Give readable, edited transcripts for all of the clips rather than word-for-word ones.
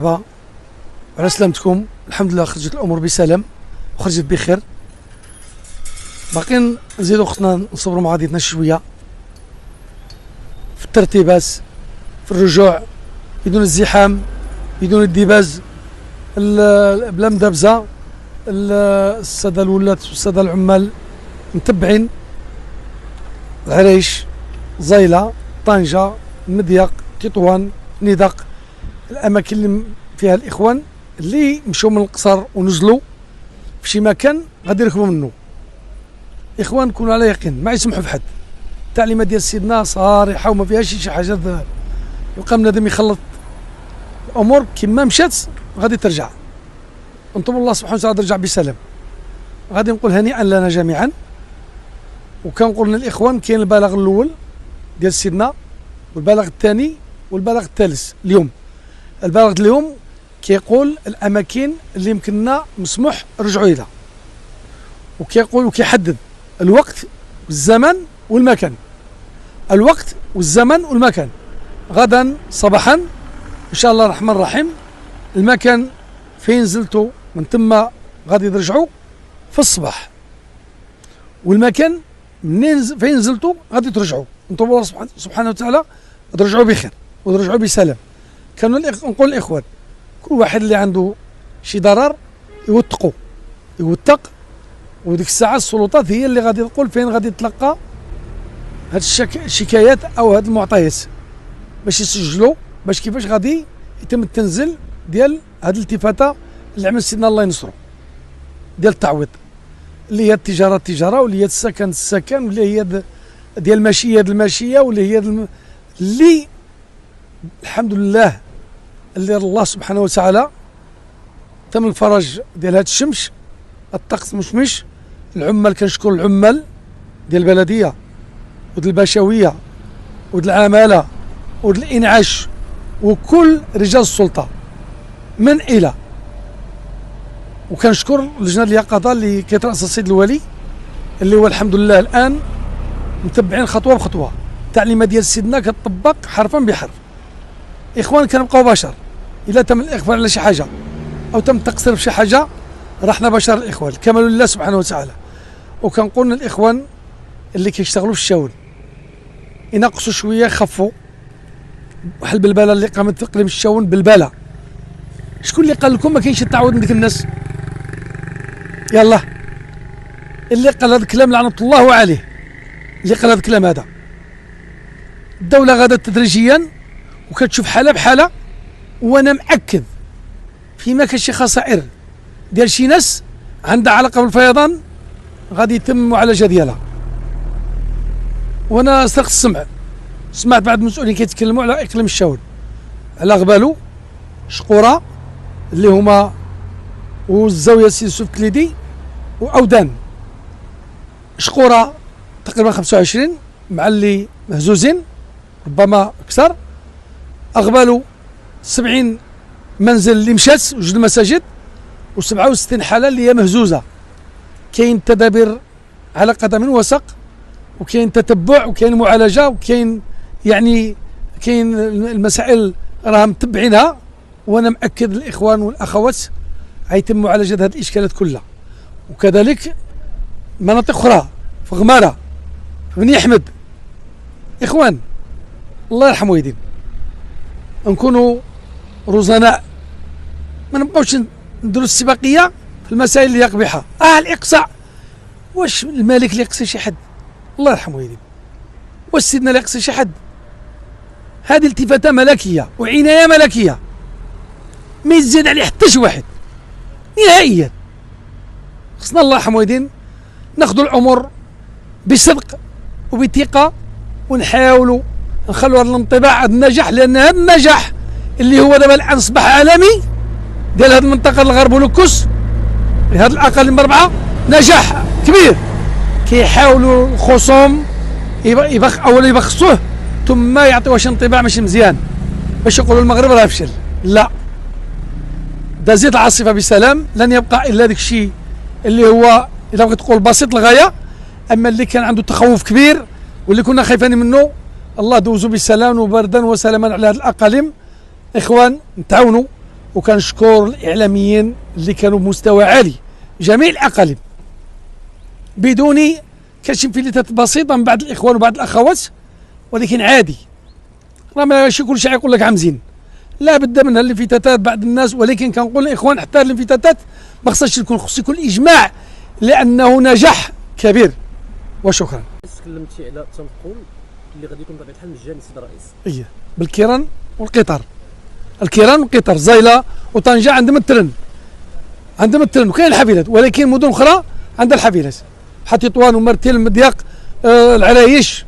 على سلامتكم. الحمد لله خرجت الامور بسلام وخرجت بخير. باقيين نزيدو خصنا نصبروا مع غاديتنا شويه في الترتيبات، في الرجوع بدون الزحام، بدون الدباز، بلا مدابزه. الساده الولاد والساده العمال متبعين العريش، زايله، طنجه، المضيق، تطوان، ندق، الاماكن اللي فيها الاخوان اللي مشاو من القصر ونزلوا في شي مكان غادي يركبوا منه. اخوان كونوا على يقين ما يسمحوا في حد. التعليمات ديال سيدنا صريحه وما فيهاش شي حاجه يبقى بنادم يخلط الامور كما مشات غادي ترجع. نطلب الله سبحانه وتعالى ترجع بسلام. غادي نقول هنيئا لنا جميعا، وكنقول للاخوان كاين البلاغ الاول ديال سيدنا والبلاغ الثاني والبلاغ الثالث اليوم. البلاغ اليوم كيقول الاماكن اللي يمكننا مسموح رجعوا لها، وكيقول وكيحدد الوقت والزمن والمكان. الوقت والزمن والمكان غدا صباحا ان شاء الله الرحمن الرحيم. المكان فين نزلتوا من ثم غادي ترجعوا في الصباح، والمكان منين فين نزلتوا غادي ترجعوا. نطلب الله سبحانه وتعالى ترجعوا بخير وترجعوا بسلام. كانوا نقول للاخوان كل واحد اللي عنده شي ضرر يوثق، وديك الساعه السلطات هي اللي غادي تقول فين غادي تلقى هاد الشكايات او هاد المعطيات باش يسجلوا، باش كيفاش غادي يتم التنزيل ديال هاد الالتفاته اللي عمل سيدنا الله ينصرو ديال التعويض، اللي هي التجاره واللي هي السكن واللي هي ديال الماشيه واللي هي اللي الحمد لله اللي الله سبحانه وتعالى تم الفرج ديال هاد الشمس، الطقس مشمش. العمال كنشكر العمال ديال البلديه وديال البشويه وديال العماله وديال الانعاش وكل رجال السلطه من الى. وكنشكر لجنه اليقظه اللي كيترأسها السيد الولي، اللي هو الحمد لله الان متبعين خطوه بخطوه. التعليمات ديال سيدنا كتطبق حرفا بحرف. اخوان كنبقاو بشر، الا تم الاخبار على شي حاجه او تم التقصير في شي حاجه رحنا بشر. الاخوان الكمال لله سبحانه وتعالى. وكنقول للاخوان اللي كيشتغلوا في الشاول ينقصوا شويه، يخفوا بحال البلبله اللي قامت تقلب الشاون بالبله. شكون اللي قال لكم ما كاينش التعويض من ديك الناس؟ يلا اللي قال هذا الكلام لعنه الله عليه، اللي قال هذا الكلام هذا. الدوله غادا تدريجيا وكتشوف حاله بحاله، وانا مأكد فيما كاين شي خسائر ديال شي ناس عندها علاقه بالفيضان غادي يتم المعالجه ديالها. وانا سرقت السمع، سمعت بعض المسؤولين كيتكلموا على اقليم الشاول، على غبالو، شقوره اللي هما والزاويه سي يوسف كليدي واودان. شقوره تقريبا 25 مع اللي مهزوزين ربما اكثر. اغبالو 70 منزل اللي مشات وجوج المساجد، و67 حاله اللي هي مهزوزه. كاين تدابير على قدم وساق، وكاين تتبع، وكاين معالجه، وكاين يعني كاين المسائل راه متبعينها. وانا مأكد الاخوان والاخوات غيتم معالجه هذه الاشكالات كلها. وكذلك مناطق اخرى في غماره، في بني احمد. اخوان الله يرحم والدين، نكونوا رزناء، ما نبقاوش نديروا السباقيه في المسائل اللي هي قبيحه. الاقصاء، واش الملك اللي يقصي شي حد؟ الله يرحم والدين. واش سيدنا اللي يقصي شي حد؟ هذه التفاته ملكيه وعنايه ملكيه، ما يزيد عليه حتى شي واحد نهائيا. خصنا الله يرحم والدين ناخذوا الامور بصدق وبثقه، ونحاولوا نخلوا هذا الانطباع، هذا النجاح، لان هذا النجاح اللي هو دابا الان اصبح عالمي ديال هذه المنطقه الغرب ولوكوس، هذه الاقاليم الاربعه نجاح كبير. كيحاولوا الخصوم اولا يبخسوه ثم يعطيوه شي انطباع ماشي مزيان باش يقولوا المغرب راه فشل. لا، دازت العاصفه بسلام، لن يبقى الا داك الشيء اللي هو اذا بغيت تقول بسيط للغايه. اما اللي كان عنده تخوف كبير واللي كنا خايفين منه، الله دوزو بسلام وبردا وسلاما على هذه الاقاليم. اخوان نتعاونوا وكنشكر الاعلاميين اللي كانوا بمستوى عالي جميع الاقاليم بدون كاين انفلاتات بسيطه من بعض الاخوان وبعض الاخوات، ولكن عادي، راه ماشي كل شيء يقول لك عامزين، لا بد من الانفتاتات بعض الناس، ولكن كنقول الاخوان حتى الانفتاتات ما خصهاش تكون، خص يكون اجماع لانه نجاح كبير. وشكرا. تكلمتي على التنقل اللي غادي يكون بطبيعه الحال مجاني سيد الرئيس. ايه بالكيران والقطار، الكيران والقطار، زايله وطنجه عندهم الترن، وكاين الحافلات، ولكن مدن اخرى عندها الحافلات، بحال تطوان ومرتين المضياق العرايش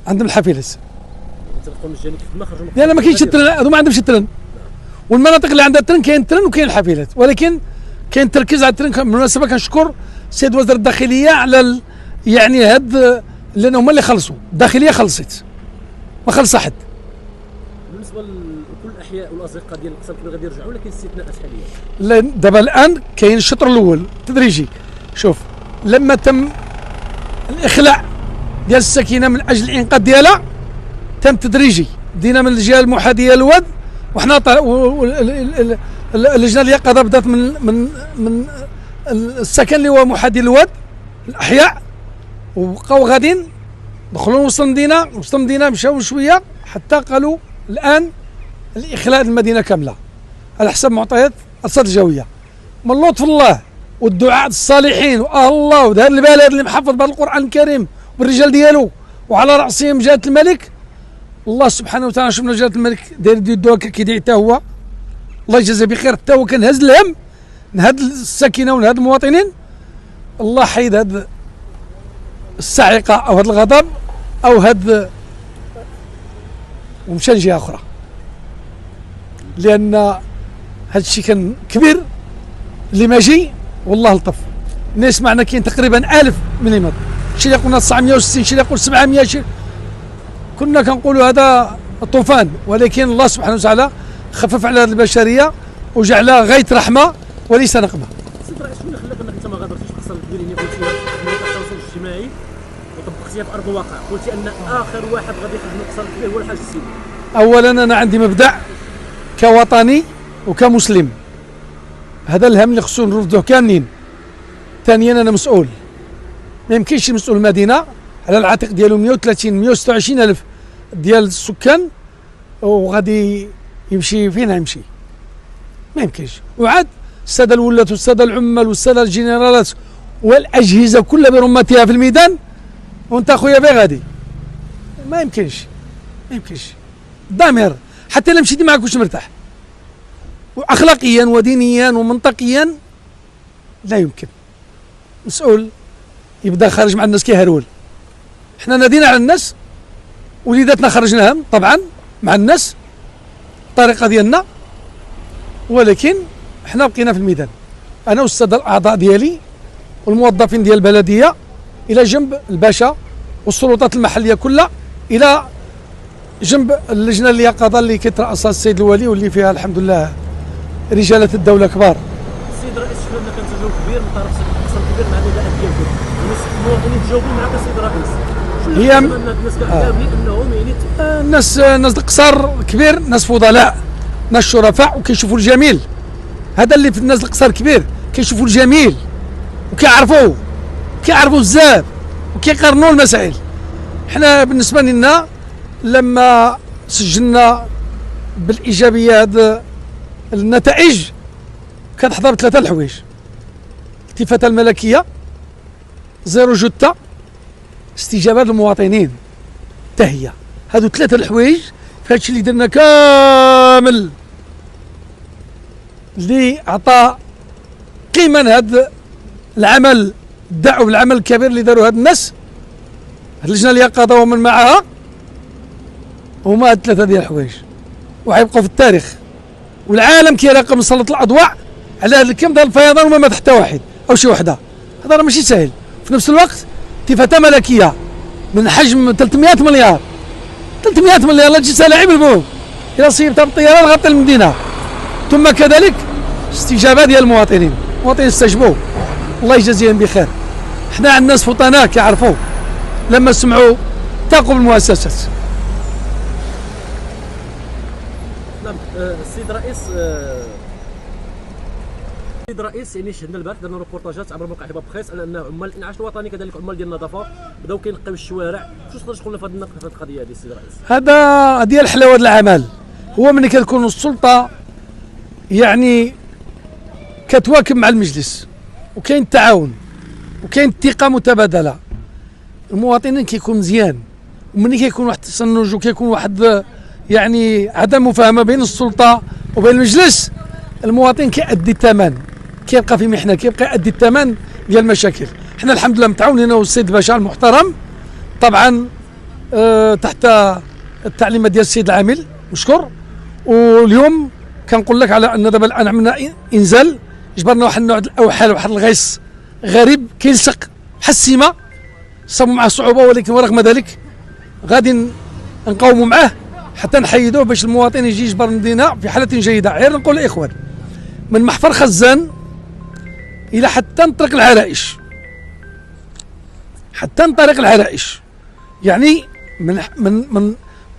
عندهم الحافلات. تنقل مجاني كيف ما خرجوا لا ما كاينش الترن، هذو ما عندهمش الترن، والمناطق اللي عندها الترن كاين الترن وكاين الحافلات، ولكن كاين تركيز على الترن. بالمناسبه كنشكر السيد وزير الداخليه على يعني هاد، لان هما اللي خلصوا، الداخليه خلصت ما خلص احد. بالنسبه لكل الاحياء والاصدقاء ديال القصر الكبير غادي يرجعوا، ولكن استثناءات حاليا. لا دابا الان كاين الشطر الاول تدريجي. شوف لما تم الاخلاء ديال السكينه من اجل الانقاذ ديالها تم تدريجي، بدينا من الجهه المحاذيه للواد، وحنا اللجنه اليقظه بدات من السكن اللي هو محاذي للواد الاحياء، وبقاو غاديين دخلوا وسط المدينه مشاو شويه حتى قالوا الان الاخلاء المدينه كامله على حسب معطيات الارصاد الجويه. من لطف الله والدعاء الصالحين واهل الله وهذا البلد اللي محفظ بهذا القران الكريم والرجال ديالو، وعلى راسهم جلاله الملك الله سبحانه وتعالى. شفنا جلاله الملك داير يدو هكا كيدعي حتى هو، الله يجازيه بخير، حتى هو كان هز الهم من هاد السكينه ومن هاد المواطنين. الله حيد هاد الصاعقه او هاد الغضب او هاد، ومشى لجهه اخرى، لان هاد الشيء كان كبير اللي ماشي والله لطف. الناس معنا كاين تقريبا 1000 ملم، شي اللي يقولنا 960، شي اللي يقول 700، شي كنا كنقولوا هذا طوفان، ولكن الله سبحانه وتعالى خفف على البشريه وجعلها غايه رحمه وليس نقمه. سيد الرئيس شنو اللي خلاك انك انت ما غادرتيش القصر الكبير اللي قلتي من التواصل الاجتماعي وطبقتيها في ارض الواقع؟ قلتي ان اخر واحد غادي يخرج من القصر الكبير هو الحاج السيدي. اولا انا عندي مبدا كوطني وكمسلم، هذا الهم اللي خصو نرفضوه كاملين. ثانيا انا مسؤول، ما يمكنش مسؤول المدينه على العاتق ديالو 130 126 الف ديال السكان وغادي يمشي فين يمشي، ما يمكنش. وعاد الساده الولات والساده العمال والساده الجنرالات والاجهزه كلها برمتها في الميدان، وانت اخويا فين غادي؟ ما يمكنش، ما يمكنش. ضمير حتى الا مشيتي معك واش مرتاح، واخلاقيا ودينيا ومنطقيا لا يمكن مسؤول يبدا خارج مع الناس كيهرول. حنا نادينا على الناس، وليداتنا خرجناهم طبعا مع الناس الطريقه ديالنا، ولكن حنا بقينا في الميدان، انا والساده الاعضاء ديالي والموظفين ديال البلديه الى جنب الباشا والسلطات المحليه كلها، الى جنب اللجنه اليقظه اللي كيترأسها السيد الولي واللي فيها الحمد لله رجاله الدوله كبار. السيد الرئيس شفنا ان كان تجاوب كبير من طرف القصر الكبير مع النداءات ديالكم، المواطنين تجاوبوا معك السيد الرئيس. هي الناس كاملين انهم يعني الناس القصر كبير ناس فضلاء، ناس شرفاء وكيشوفوا الجميل. هذا اللي في الناس القصر كبير كيشوفوا الجميل وكيعرفوه، كيعرفوا بزاف وكيقارنوا المسائل. حنا بالنسبه لنا لما سجلنا بالايجابيه هذه النتائج كتحضر بثلاثه الحوايج: التفاته الملكيه، زيرو جوتا، استجابه للمواطنين، تهيئه. هادو ثلاثه الحوايج في هادشي اللي درنا كامل اللي عطى قيمه لهذا العمل الدعوي، العمل الكبير اللي داروا هاد الناس، هاد اللجنه اليقظه ومن معها، هما هاد ثلاثه ديال الحوايج وغيبقاو في التاريخ، والعالم كيراقب مسلط الاضواء على هذا الكم ديال الفيضان وما مات حتى واحد او شي وحده. هذا راه ماشي سهل. في نفس الوقت التفاته ملكيه من حجم 300 مليار، 300 مليار لا تجي سلاعب البوم الى صيبتها بالطيران غطي المدينه. ثم كذلك استجابه ديال المواطنين استجبوا، الله يجازيهم بخير. حنا عندنا ناس فطناء كيعرفوا لما سمعوا تاقوا بالمؤسسات. نعم السيد رئيس السيد رئيس يعني شهدنا البارح درنا روبورتاجات عبر موقع حباب بخيس على ان عمال الانعاش الوطني كذلك عمال ديال النظافه بداو كينقيو الشوارع. شنو تقدر تقول لنا في هذه القضيه هذه السيد الرئيس؟ هذا ديال حلاوه العمل هو ملي كتكون السلطه يعني كتواكب مع المجلس وكاين التعاون وكاين الثقه متبادله، المواطنين كيكون مزيان. وملي كيكون واحد التشنج وكيكون واحد يعني عدم مفاهمه بين السلطه وبين المجلس، المواطن كيأدي الثمن، كيبقى في محنه، كيبقى يأدي الثمن ديال المشاكل. حنا الحمد لله متعاونين انا والسيد باشا المحترم، طبعا تحت التعليمات ديال السيد العامل مشكور. واليوم كنقول لك على ان دابا الان عملنا انزال، جبرنا واحد النوع الاوحال، واحد الغيص غريب كيلصق بحال السيما، صابوا معاه صعوبه، ولكن ورغم ذلك غادي نقاوموا معاه حتى نحيدوه باش المواطن يجي يجبر المدينه في حاله جيده. غير نقول الاخوان من محفر خزان الى حتى نطرق العرائش، حتى نطرق العرائش، يعني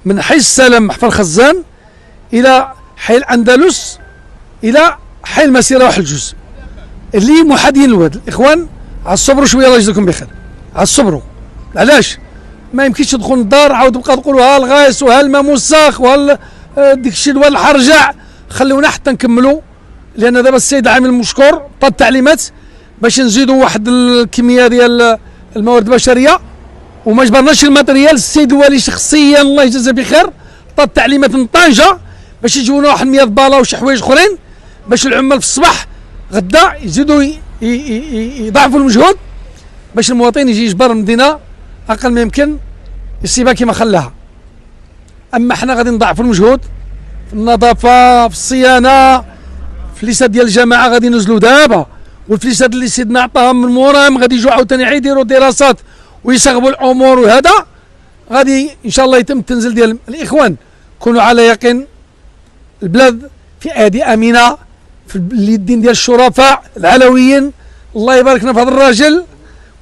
من حي السلام محفر خزان الى حي الاندلس الى حي المسيره واحد الجزء اللي محاذين للواد. الاخوان على الصبروا شويه الله يجزيكم بخير، على الصبروا. علاش؟ ما يمكنش تدخل للدار عاود تبقى تقولوا ها الغايس وها الماء موسخ وها ديك الشيء الواد الحرجع. خلونا حتى نكملوا، لان دابا السيد العامل مشكور طا التعليمات باش نزيدوا واحد الكميه ديال الموارد البشريه، وما جبرناش الماتريال. السيد الوالي شخصيا الله يجازيه بخير طا التعليمات من طنجه باش يجيونا واحد 100 باله وشي حوايج اخرين باش العمال في الصباح غدا يزيدوا يضاعفوا المجهود باش المواطن يجي يجبر المدينه اقل ما يمكن يسيبها كما خلاها. اما حنا غادي نضاعفوا المجهود في النظافه، في الصيانه، في الفليسات ديال الجماعه غادي ينزلوا دابا، والفليسات اللي سيدنا عطاهم من موراهم غادي يجوا عاوتاني يديروا دراسات ويصاغبوا الامور، وهذا غادي ان شاء الله يتم التنزيل ديال الاخوان. كونوا على يقين البلاد في ايدي امينه، في اليدين ديال الشرفاء العلويين. الله يباركنا في هذا الراجل،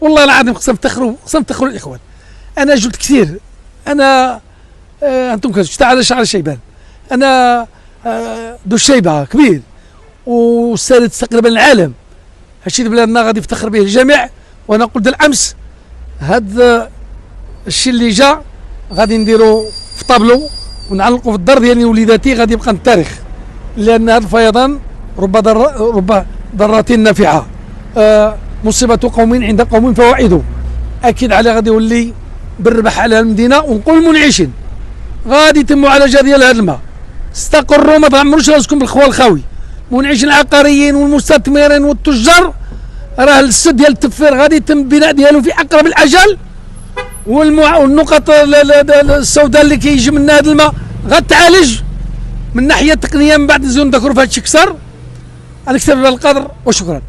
والله العظيم قسم تفخروا الاخوان. انا جبت كثير، انا انتم كتشتاع على شعر الشيبان، انا ذو الشيبه كبير وسالت تقريبا العالم. هادشي بلادنا غادي يفتخر به الجميع. وانا قلت الامس هاد الشيء اللي جا غادي نديرو في طابلو ونعلقوا في الدار ديالي وليداتي، غادي يبقى التاريخ، لان هذا الفيضان رب ضارة نافعه. مصيبه قوم عند قوم فوائده، اكيد على غادي يولي بالربح على المدينه. ونقول المنعشين غادي يتم معالجه ديال هذا الماء، استقروا ما تعمروش راسكم بالخوال الخاوي. منعشين العقاريين والمستثمرين والتجار، راه السد ديال التفير غادي يتم البناء ديالو في اقرب الاجل، والنقط السوداء اللي كيجي منها هذا الماء غتعالج من الناحيه التقنيه. من بعد نزيدو نذكروا في هذا الشيء كثر. انا اكتفي بهذا القدر وشكرا.